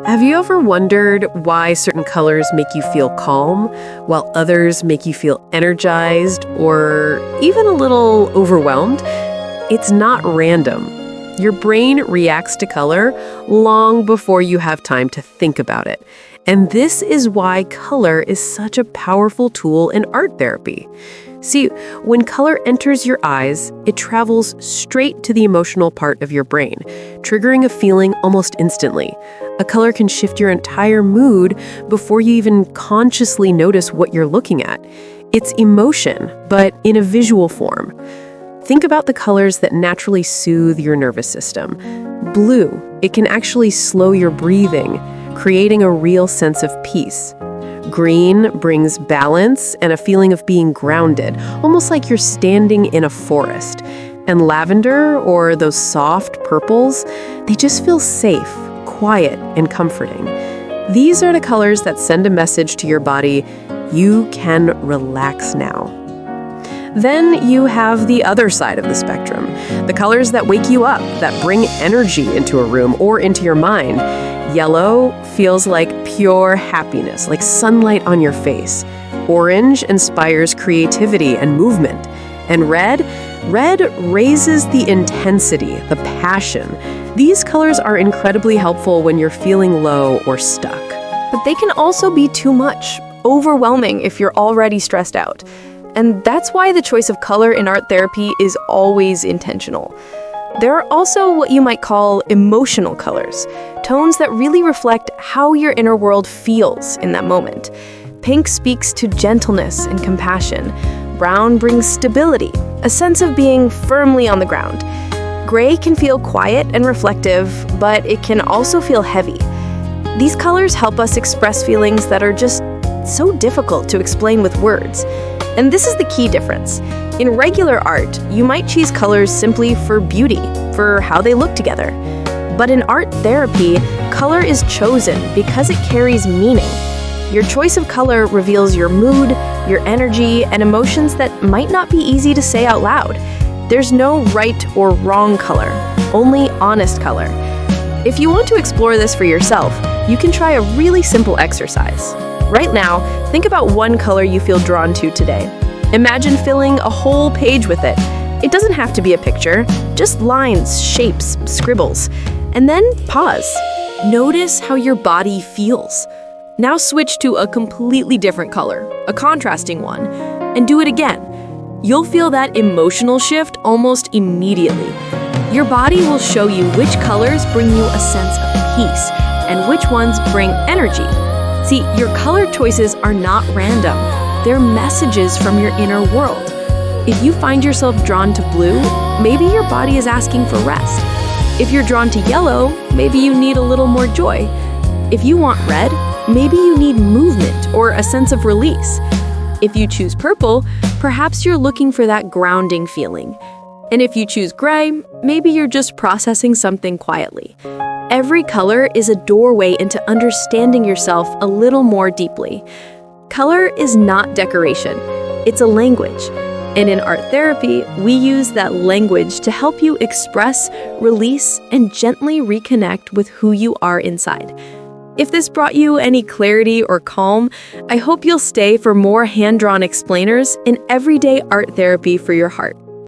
Have you ever wondered why certain colors make you feel calm, while others make you feel energized or even a little overwhelmed? It's not random. Your brain reacts to color long before you have time to think about it. And this is why color is such a powerful tool in art therapy. See, when color enters your eyes, it travels straight to the emotional part of your brain, triggering a feeling almost instantly. A color can shift your entire mood before you even consciously notice what you're looking at. It's emotion, but in a visual form. Think about the colors that naturally soothe your nervous system. Blue, it can actually slow your breathing, creating a real sense of peace. Green brings balance and a feeling of being grounded, almost like you're standing in a forest. And lavender, or those soft purples, they just feel safe, quiet, and comforting. These are the colors that send a message to your body: you can relax now. Then you have the other side of the spectrum, the colors that wake you up, that bring energy into a room or into your mind. Yellow feels like pure happiness, like sunlight on your face. Orange inspires creativity and movement. And red raises the intensity, the passion. These colors are incredibly helpful when you're feeling low or stuck. But they can also be too much, overwhelming if you're already stressed out. And that's why the choice of color in art therapy is always intentional. There are also what you might call emotional colors, tones that really reflect how your inner world feels in that moment. Pink speaks to gentleness and compassion. Brown brings stability, a sense of being firmly on the ground. Gray can feel quiet and reflective, but it can also feel heavy. These colors help us express feelings that are just so difficult to explain with words. And this is the key difference. In regular art, you might choose colors simply for beauty, for how they look together. But in art therapy, color is chosen because it carries meaning. Your choice of color reveals your mood, your energy, and emotions that might not be easy to say out loud. There's no right or wrong color, only honest color. If you want to explore this for yourself, you can try a really simple exercise. Right now, think about one color you feel drawn to today. Imagine filling a whole page with it. It doesn't have to be a picture, just lines, shapes, scribbles. And then pause. Notice how your body feels. Now switch to a completely different color, a contrasting one, and do it again. You'll feel that emotional shift almost immediately. Your body will show you which colors bring you a sense of peace and which ones bring energy. See, your color choices are not random. They're messages from your inner world. If you find yourself drawn to blue, maybe your body is asking for rest. If you're drawn to yellow, maybe you need a little more joy. If you want red, maybe you need movement or a sense of release. If you choose purple, perhaps you're looking for that grounding feeling. And if you choose gray, maybe you're just processing something quietly. Every color is a doorway into understanding yourself a little more deeply. Color is not decoration, it's a language. And in art therapy, we use that language to help you express, release, and gently reconnect with who you are inside. If this brought you any clarity or calm, I hope you'll stay for more hand-drawn explainers in everyday art therapy for your heart.